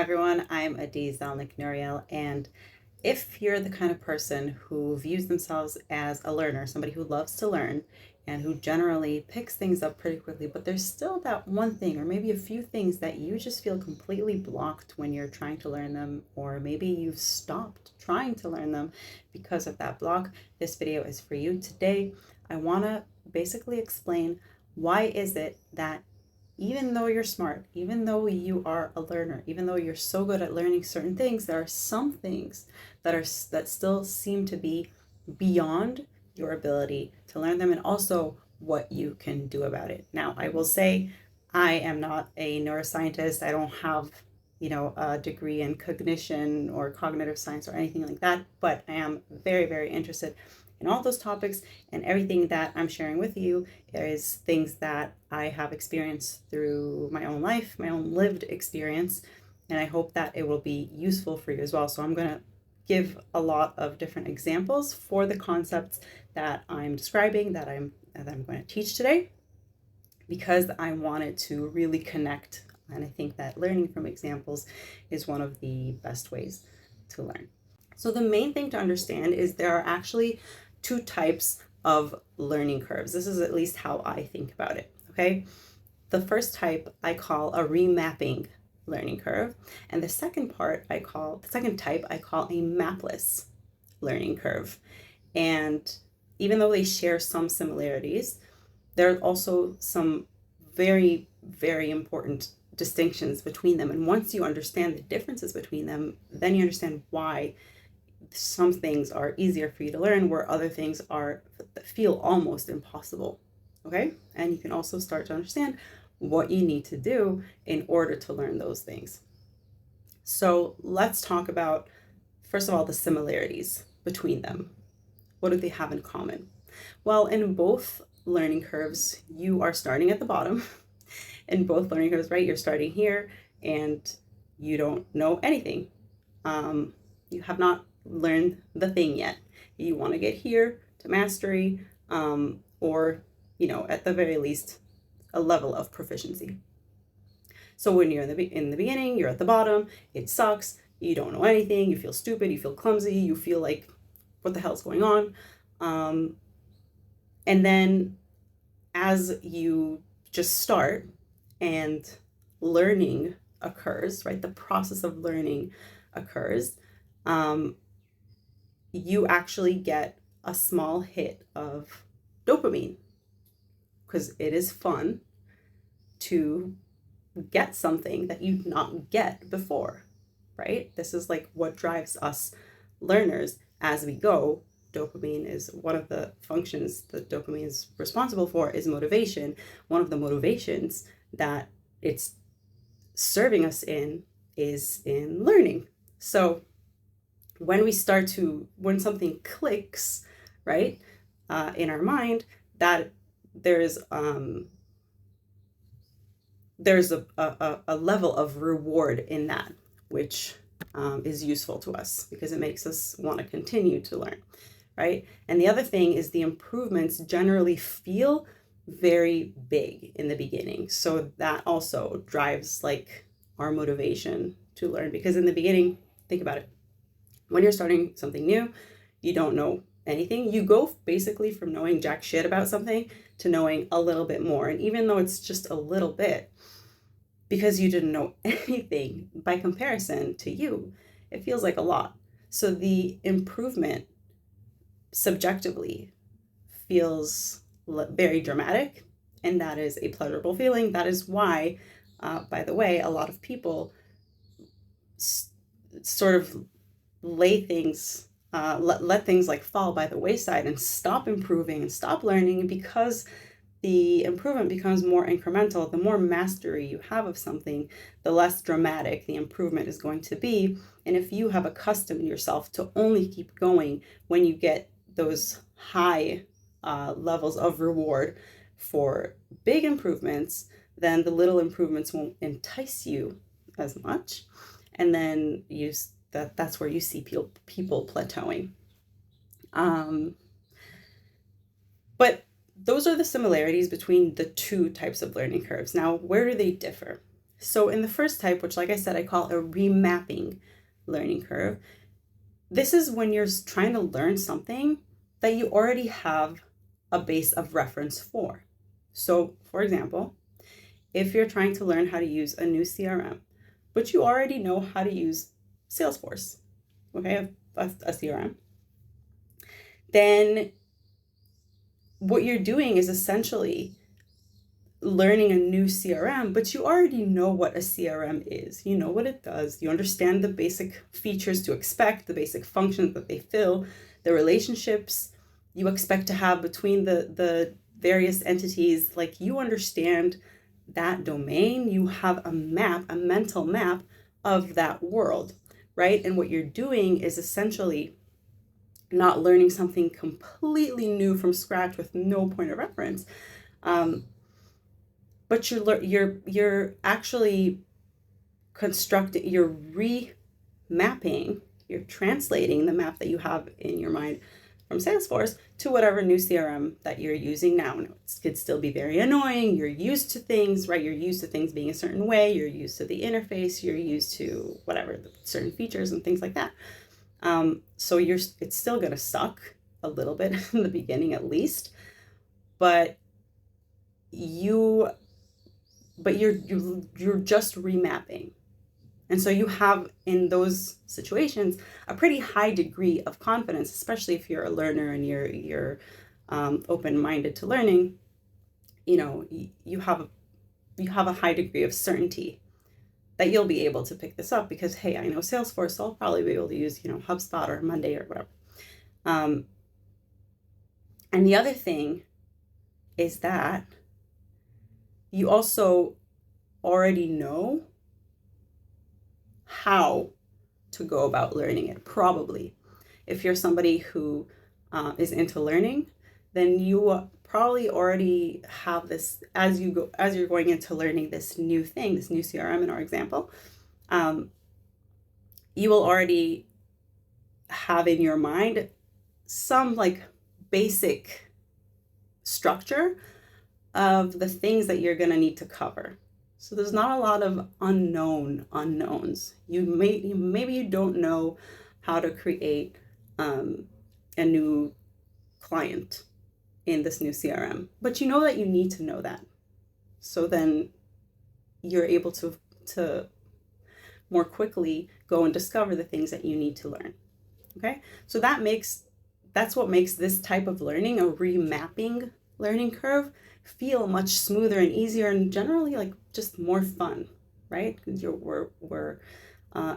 everyone, I'm Adiz Zalnik Nuriel, and if you're the kind of person who views themselves as a learner, somebody who loves to learn and who generally picks things up pretty quickly, but there's still that one thing or maybe a few things that you just feel completely blocked when you're trying to learn them, or maybe you've stopped trying to learn them because of that block, this video is for you. Today, I want to basically explain why is it that even though you're smart, even though you are a learner, even though you're so good at learning certain things, there are some things that still seem to be beyond your ability to learn them, and also what you can do about it. Now, I will say I am not a neuroscientist. I don't have, a degree in cognition or cognitive science or anything like that, but I am very, very interested in all those topics, and everything that I'm sharing with you is things that I have experienced through my own life, my own lived experience, and I hope that it will be useful for you as well. So I'm going to give a lot of different examples for the concepts that I'm describing, that I'm going to teach today, because I wanted to really connect, and I think that learning from examples is one of the best ways to learn. So the main thing to understand is there are actually two types of learning curves. This is at least how I think about it, okay? The first type I call a remapping learning curve, and the second type I call a mapless learning curve. And even though they share some similarities, there are also some very, very important distinctions between them. And once you understand the differences between them, then you understand why some things are easier for you to learn where other things feel almost impossible. Okay? And you can also start to understand what you need to do in order to learn those things. So let's talk about, first of all, the similarities between them. What do they have in common? Well, in both learning curves, you are starting at the bottom. In both learning curves, right? You're starting here and you don't know anything. You have not learned the thing yet. You want to get here to mastery, or, at the very least, a level of proficiency. So when you're in the beginning, you're at the bottom, it sucks, you don't know anything, you feel stupid, you feel clumsy, you feel like, what the hell's going on? And then as you just start and learning occurs, right? The process of learning occurs. You actually get a small hit of dopamine because it is fun to get something that you did not get before, right? This is like what drives us learners as we go. Dopamine is one of the functions that dopamine is responsible for, is motivation. One of the motivations that it's serving us in is in learning. So when something clicks, right, in our mind, that there's a level of reward in that, which is useful to us because it makes us want to continue to learn, right? And the other thing is the improvements generally feel very big in the beginning. So that also drives like our motivation to learn, because in the beginning, think about it. When you're starting something new, you don't know anything. You go basically from knowing jack shit about something to knowing a little bit more. And even though it's just a little bit, because you didn't know anything, by comparison to you, it feels like a lot. So the improvement subjectively feels very dramatic, and that is a pleasurable feeling. That is why, by the way, a lot of people sort of let things like fall by the wayside and stop improving and stop learning, because the improvement becomes more incremental. The more mastery you have of something, the less dramatic the improvement is going to be. And if you have accustomed yourself to only keep going when you get those high levels of reward for big improvements, then the little improvements won't entice you as much. And then that's where you see people plateauing. But those are the similarities between the two types of learning curves. Now, where do they differ? So in the first type, which like I said, I call a remapping learning curve, this is when you're trying to learn something that you already have a base of reference for. So for example, if you're trying to learn how to use a new CRM, but you already know how to use Salesforce, okay, a CRM, then what you're doing is essentially learning a new CRM, but you already know what a CRM is. You know what it does. You understand the basic features to expect, the basic functions that they fill, the relationships you expect to have between the various entities. Like, you understand that domain. You have a map, a mental map of that world, right? And what you're doing is essentially not learning something completely new from scratch with no point of reference. But you're actually constructing, you're remapping, you're translating the map that you have in your mind from Salesforce to whatever new CRM that you're using now. And it could still be very annoying. You're used to things, right? You're used to things being a certain way. You're used to the interface. You're used to whatever, the certain features and things like that. So it's still gonna suck a little bit in the beginning at least, but you're just remapping. And so you have, in those situations, a pretty high degree of confidence, especially if you're a learner and you're open-minded to learning. You know, you have a high degree of certainty that you'll be able to pick this up because, hey, I know Salesforce, so I'll probably be able to use, HubSpot or Monday or whatever. And the other thing is that you also already know how to go about learning it, probably. If you're somebody who is into learning, then you probably already have this as you're going into learning this new thing, this new CRM in our example. You will already have in your mind some like basic structure of the things that you're going to need to cover. So there's not a lot of unknowns. Maybe you don't know how to create a new client in this new CRM, but you know that you need to know that. So then you're able to more quickly go and discover the things that you need to learn. Okay, so that's what makes this type of learning, a remapping learning curve, feel much smoother and easier, and generally like just more fun, right? We're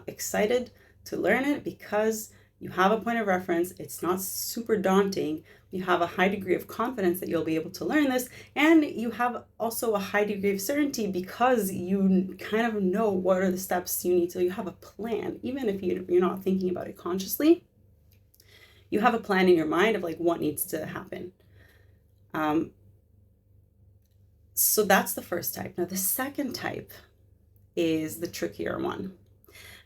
excited to learn it because you have a point of reference. It's not super daunting. You have a high degree of confidence that you'll be able to learn this, and you have also a high degree of certainty because you kind of know what are the steps you need to. You have a plan, even if you're not thinking about it consciously. You have a plan in your mind of like what needs to happen. So that's the first type. Now the second type is the trickier one.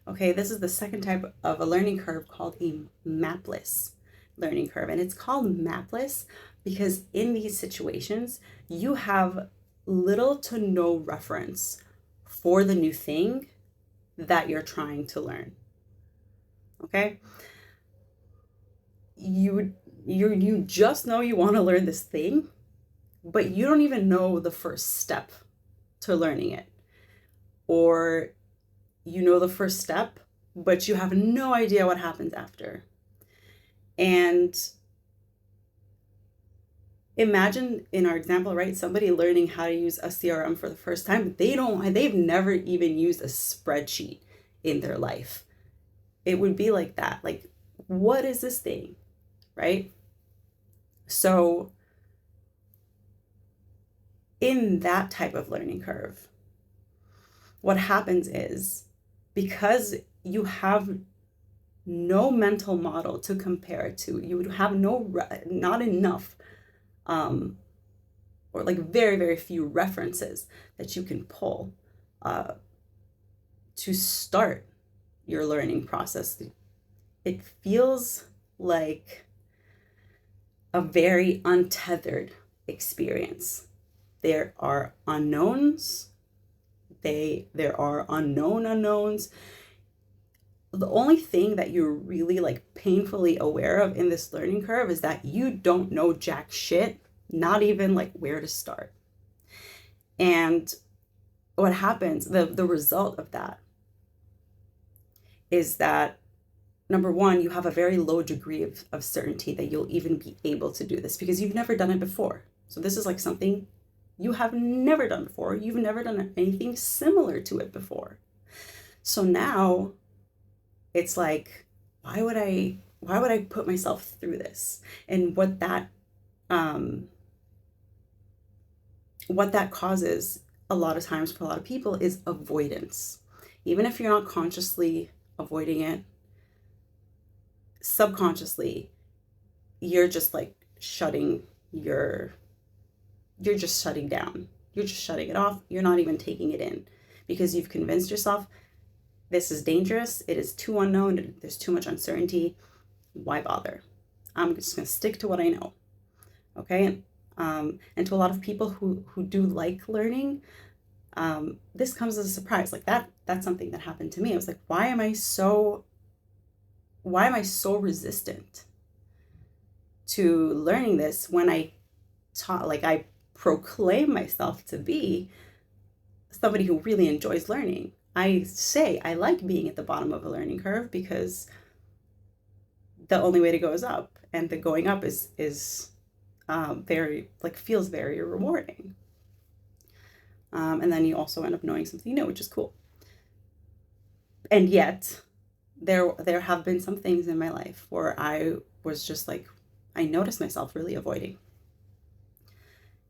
Okay, this is the second type of a learning curve called a mapless learning curve. And it's called mapless because in these situations, you have little to no reference for the new thing that you're trying to learn. Okay? You just know you want to learn this thing, but you don't even know the first step to learning it. Or you know the first step, but you have no idea what happens after. And imagine in our example, right? Somebody learning how to use a CRM for the first time. They've never even used a spreadsheet in their life. It would be like that. Like, what is this thing? Right? So in that type of learning curve, what happens is, because you have no mental model to compare it to, you would have not enough, or like very, very few references that you can pull to start your learning process. It feels like a very untethered experience. There are unknowns There are unknown unknowns. The only thing that you're really like painfully aware of in this learning curve is that you don't know jack shit, not even like where to start. And what happens, the result of that is that, number one, you have a very low degree of certainty that you'll even be able to do this because you've never done it before. So this is like something you have never done before. You've never done anything similar to it before. So now it's like, why would I put myself through this? And what that causes a lot of times for a lot of people is avoidance. Even if you're not consciously avoiding it, subconsciously, you're just like you're just shutting down. You're just shutting it off. You're not even taking it in because you've convinced yourself this is dangerous. It is too unknown. There's too much uncertainty. Why bother? I'm just going to stick to what I know. Okay. And to a lot of people who do like learning, this comes as a surprise. Like that's something that happened to me. I was like, why am I so resistant to learning this when I proclaim myself to be somebody who really enjoys learning? I say I like being at the bottom of a learning curve because the only way to go is up, and the going up is very like feels very rewarding. And then you also end up knowing something new, which is cool. And yet there have been some things in my life where I was just like, I noticed myself really avoiding.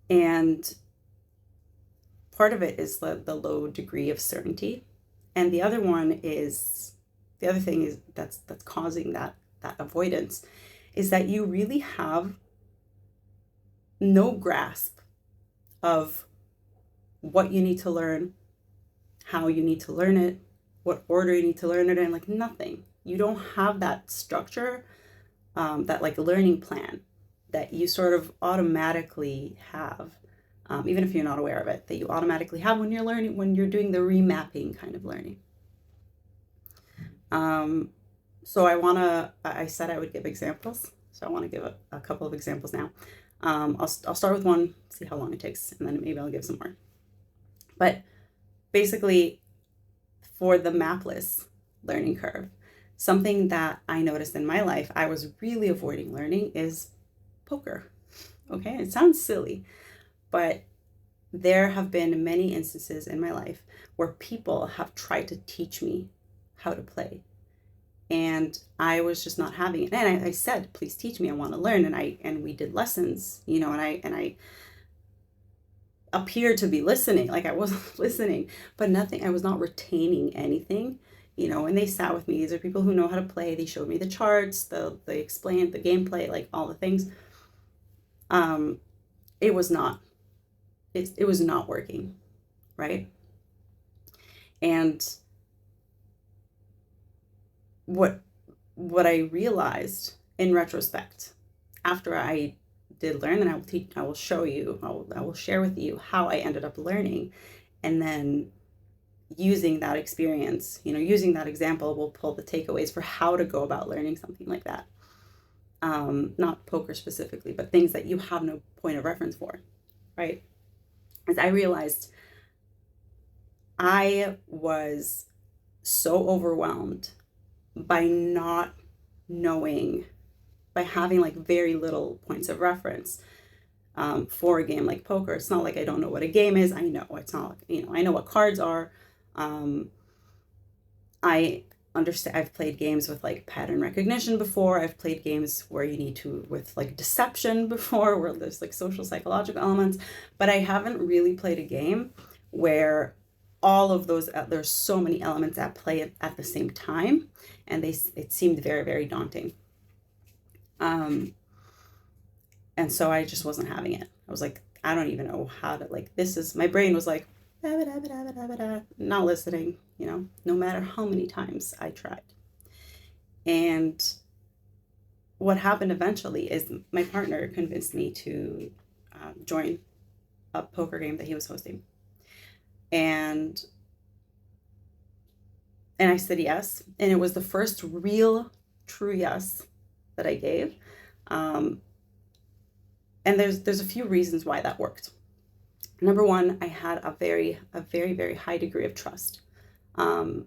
And part of it is the low degree of certainty. And the other thing is that's causing that avoidance is that you really have no grasp of what you need to learn, how you need to learn it, what order you need to learn it in, like nothing. You don't have that structure, that like learning plan that you sort of automatically have, even if you're not aware of it, that you automatically have when you're learning, when you're doing the remapping kind of learning. So I said I would give examples. So I want to give a couple of examples now. I'll start with one, see how long it takes, and then maybe I'll give some more. But basically, for the mapless learning curve, something that I noticed in my life I was really avoiding learning is poker. Okay, it sounds silly, but there have been many instances in my life where people have tried to teach me how to play, and I was just not having it. And I said, please teach me, I want to learn. And we did lessons, and I appeared to be listening, like I wasn't listening, but nothing, I was not retaining anything, and they sat with me. These are people who know how to play. They showed me the charts, they explained the gameplay, like all the things. It was not working, right? And what I realized in retrospect after I did learn, and I will show you, I will share with you how I ended up learning, and then using that experience, using that example, we'll pull the takeaways for how to go about learning something like that. Not poker specifically, but things that you have no point of reference for, right? As I realized I was so overwhelmed by not knowing, by having like very little points of reference for a game like poker. It's not like I don't know what a game is. I know it's not, I know what cards are. I understand. I've played games with like pattern recognition before. I've played games where you need to, with like deception before, where there's like social psychological elements, but I haven't really played a game where all of those, there's so many elements at play at the same time, and it seemed very, very daunting. And so I just wasn't having it. I was like, I don't even know how to, like, my brain was like, not listening, no matter how many times I tried. And what happened eventually is my partner convinced me to join a poker game that he was hosting. And And I said yes. And it was the first real, true yes that I gave. Um, and there's a few reasons why that worked. Number one, I had a very, very high degree of trust um,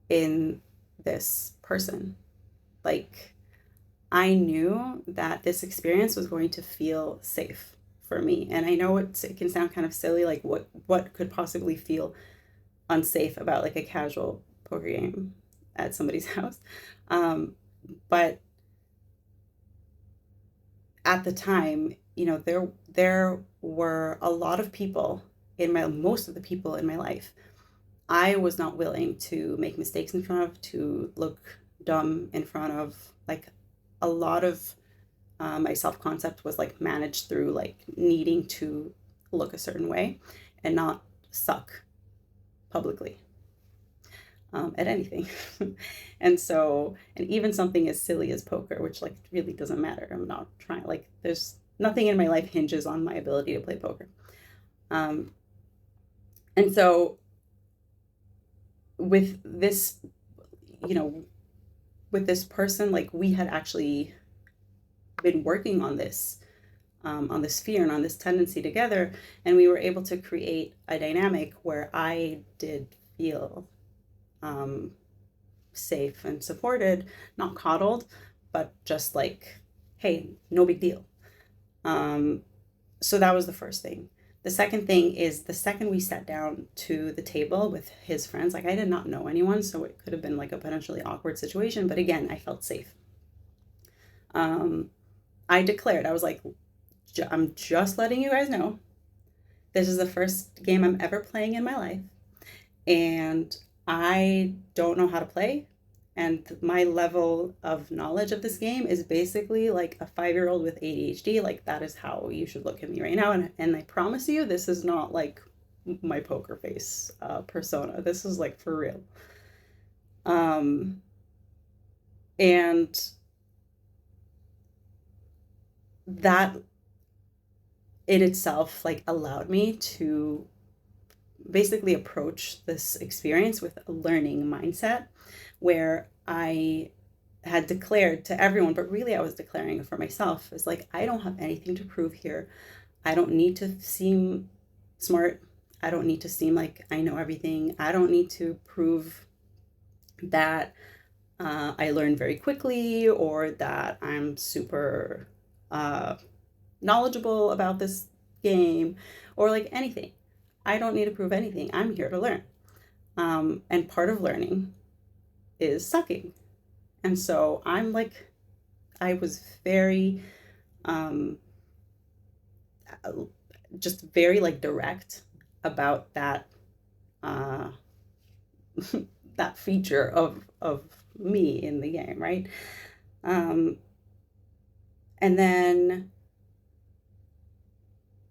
in this person. Like, I knew that this experience was going to feel safe for me. And I know it can sound kind of silly, like what could possibly feel unsafe about like a casual poker game at somebody's house. But at the time, you know, there were a lot of people in my most of the people in my life I was not willing to make mistakes in front of, to look dumb in front of. Like a lot of my self concept was like managed through like needing to look a certain way and not suck publicly at anything. And so, and even something as silly as poker, which like really doesn't matter. I'm not trying, like, there's nothing in my life hinges on my ability to play poker. Um, and so, with this, you know, with this person, like we had actually been working on this fear and on this tendency together, and we were able to create a dynamic where I did feel um, safe and supported, not coddled, but just like, hey, no big deal. So that was the first thing. The second thing is the second we sat down to the table with his friends, like I did not know anyone, so it could have been like a potentially awkward situation. But again, I felt safe. I declared, I was like, I'm just letting you guys know this is the first game I'm ever playing in my life. And I don't know how to play. And my level of knowledge of this game is basically like a 5-year-old with ADHD. Like that is how you should look at me right now. And I promise you, this is not like my poker face persona. This is like for real. And that in itself like allowed me to basically approach this experience with a learning mindset where I had declared to everyone, but really I was declaring it for myself. It's like, I don't have anything to prove here. I don't need to seem smart. I don't need to seem like I know everything. I don't need to prove that I learn very quickly or that I'm super knowledgeable about this game or like anything. I don't need to prove anything. I'm here to learn. And part of learning is sucking. And so I'm like, I was very, um, just very like direct about that, uh, that feature of me in the game, right? Um, and then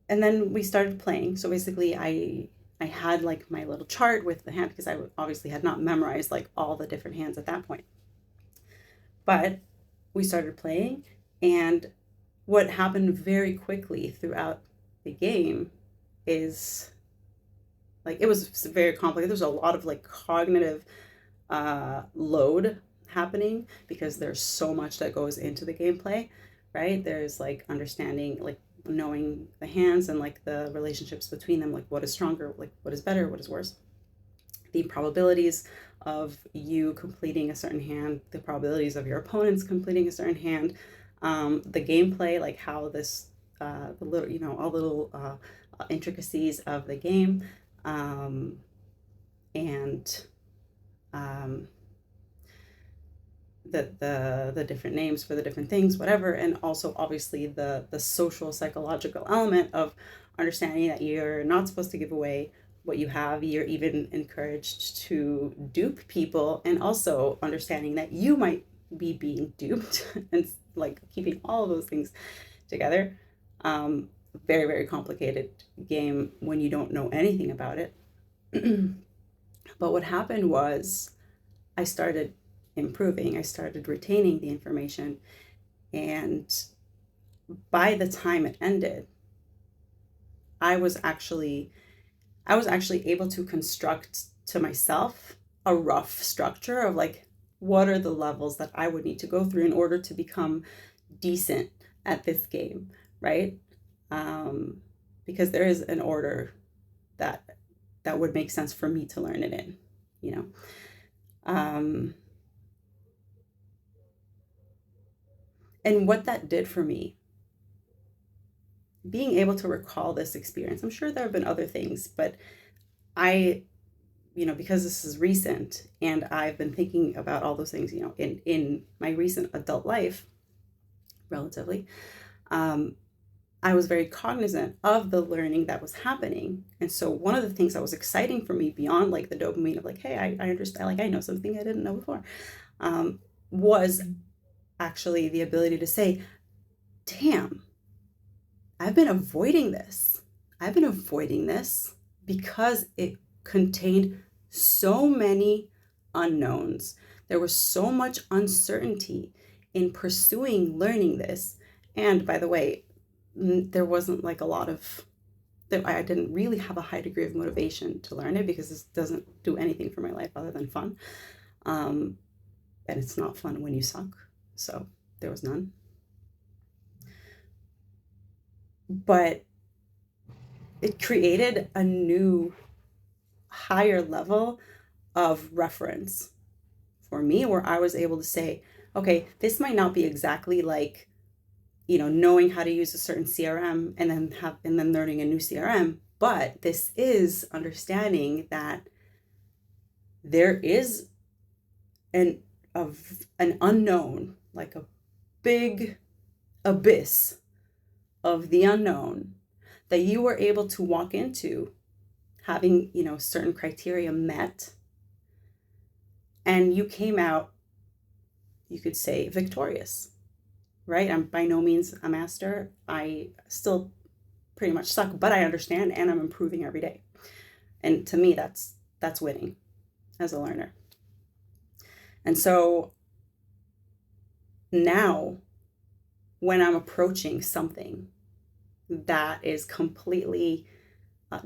and then we started playing. So basically, I had like my little chart with the hand because I obviously had not memorized like all the different hands at that point. But we started playing, and what happened very quickly throughout the game is like it was very complicated. There's a lot of like cognitive load happening because there's so much that goes into the gameplay, right? There's like understanding, like knowing the hands and like the relationships between them, like what is stronger, like what is better, what is worse, the probabilities of you completing a certain hand, the probabilities of your opponents completing a certain hand, the gameplay, like how this, the little, you know, all little intricacies of the game, and um, the different names for the different things, whatever, and also obviously the social psychological element of understanding that you're not supposed to give away what you have. You're even encouraged to dupe people, and also understanding that you might be being duped, and like keeping all of those things together. Very complicated game when you don't know anything about it. But what happened was I started improving, I started retaining the information, and by the time it ended, I was actually able to construct to myself a rough structure of like, what are the levels that I would need to go through in order to become decent at this game, right? Because there is an order that would make sense for me to learn it in, you know. And what that did for me, being able to recall this experience, I'm sure there have been other things, but I, because this is recent and I've been thinking about all those things, in my recent adult life, relatively, I was very cognizant of the learning that was happening. And so one of the things that was exciting for me beyond like the dopamine of like, hey, I understand, like I know something I didn't know before, was actually the ability to say, damn, I've been avoiding this. I've been avoiding this because it contained so many unknowns. There was so much uncertainty in pursuing learning this. And by the way, there wasn't like a lot of, I didn't really have a high degree of motivation to learn it because this doesn't do anything for my life other than fun. And it's not fun when you suck. So there was none. But it created a new higher level of reference for me where I was able to say, okay, this might not be exactly like, knowing how to use a certain CRM and then learning a new CRM, but this is understanding that there is an unknown, like a big abyss of the unknown that you were able to walk into having, certain criteria met, and you came out, you could say, victorious, right? I'm by no means a master. I still pretty much suck, but I understand and I'm improving every day. And to me, that's winning as a learner. And so now when I'm approaching something that is completely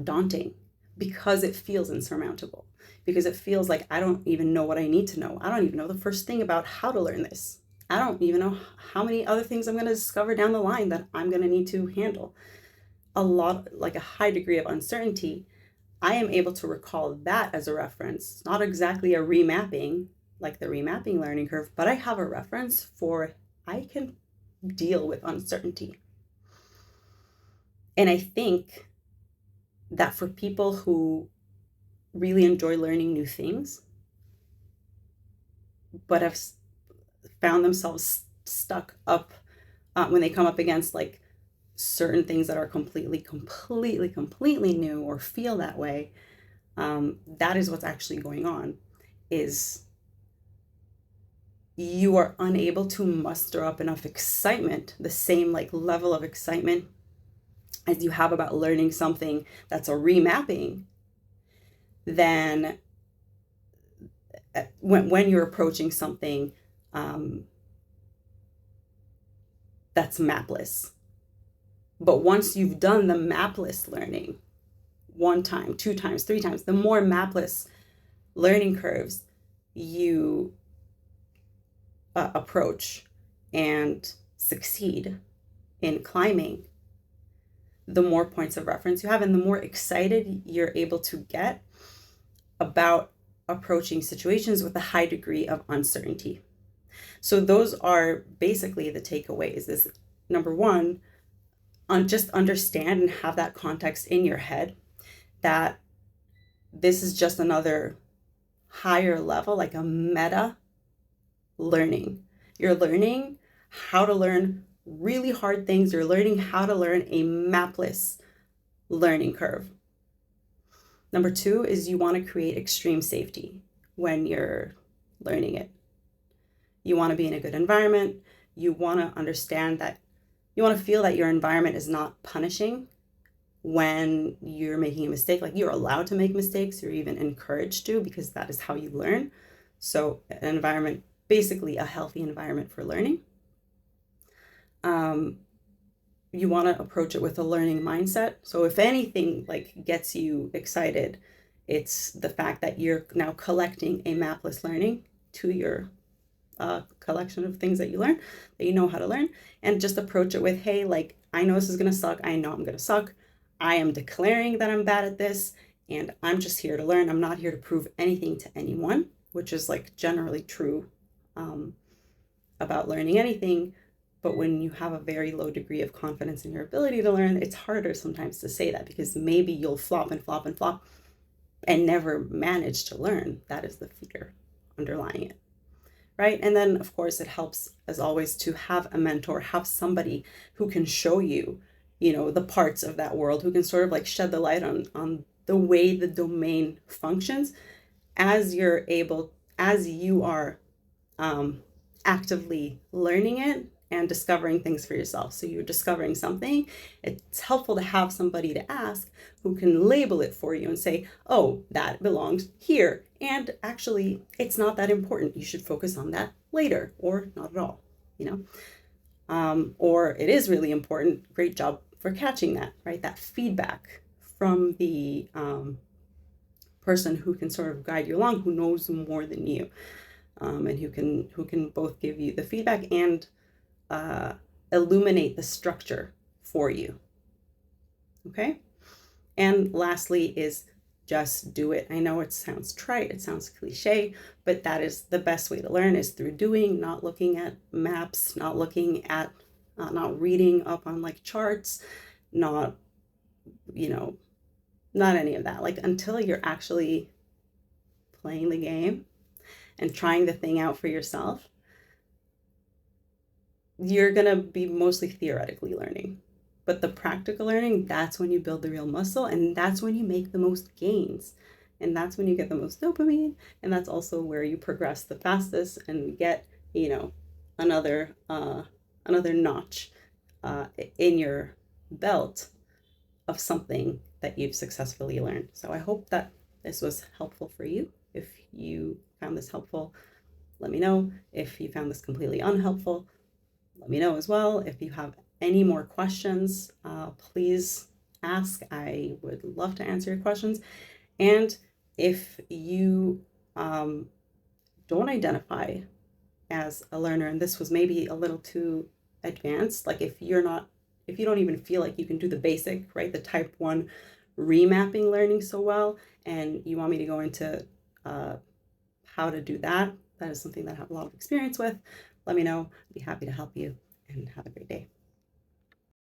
daunting because it feels insurmountable, because it feels like I don't even know what I need to know. I don't even know the first thing about how to learn this. I don't even know how many other things I'm going to discover down the line that I'm going to need to handle. Like a high degree of uncertainty, I am able to recall that as a reference, not exactly a remapping, like the remapping learning curve, but I have a reference for I can deal with uncertainty. And I think that for people who really enjoy learning new things, but have found themselves stuck up when they come up against like certain things that are completely new or feel that way, that is what's actually going on, is you are unable to muster up enough excitement, the same like level of excitement as you have about learning something that's a remapping, then when you're approaching something that's mapless. But once you've done the mapless learning 1 time, 2 times, 3 times, the more mapless learning curves you approach and succeed in climbing, the more points of reference you have and the more excited you're able to get about approaching situations with a high degree of uncertainty. So those are basically the takeaways. Is number 1, just understand and have that context in your head that this is just another higher level, like a meta learning. You're learning how to learn really hard things. You're learning how to learn a mapless learning curve. Number 2 is you want to create extreme safety when you're learning it. You want to be in a good environment. You want to understand that you want to feel that your environment is not punishing when you're making a mistake. Like, you're allowed to make mistakes. You're even encouraged to, because that is how you learn. So an environment, basically a healthy environment for learning. You want to approach it with a learning mindset. So if anything like gets you excited, It's the fact that you're now collecting a mapless learning to your collection of things that you learn, that you know how to learn, and just approach it with, hey, like, I know this is going to suck. I know I'm going to suck. I am declaring that I'm bad at this, and I'm just here to learn. I'm not here to prove anything to anyone, which is like generally true about learning anything. But when you have a very low degree of confidence in your ability to learn, it's harder sometimes to say that, because maybe you'll flop and flop and flop and never manage to learn. That is the fear underlying it, right? And then, of course, it helps, as always, to have a mentor, have somebody who can show you, the parts of that world, who can sort of like shed the light on the way the domain functions, as you are actively learning it and discovering things for yourself. So you're discovering something. It's helpful to have somebody to ask who can label it for you and say, oh, that belongs here. And actually, it's not that important. You should focus on that later, or not at all, or it is really important. Great job for catching that, right? That feedback from the person who can sort of guide you along, who knows more than you, and who can both give you the feedback and illuminate the structure for you. Okay? And lastly is just do it. I know it sounds trite, it sounds cliche, but that is the best way to learn, is through doing, not looking at maps, not looking at, not reading up on like charts, not any of that. Like, until you're actually playing the game and trying the thing out for yourself, you're going to be mostly theoretically learning. But the practical learning, that's when you build the real muscle, and that's when you make the most gains. And that's when you get the most dopamine, and that's also where you progress the fastest and get, another notch in your belt of something that you've successfully learned. So I hope that this was helpful for you. If you found this helpful, let me know. If you found this completely unhelpful, let me know as well. If you have any more questions, please ask. I would love to answer your questions. And if you don't identify as a learner, and this was maybe a little too advanced, like if you don't even feel like you can do the basic, right, the type 1 remapping learning so well, and you want me to go into how to do that, that is something that I have a lot of experience with, let me know. I'd be happy to help you, and have a great day.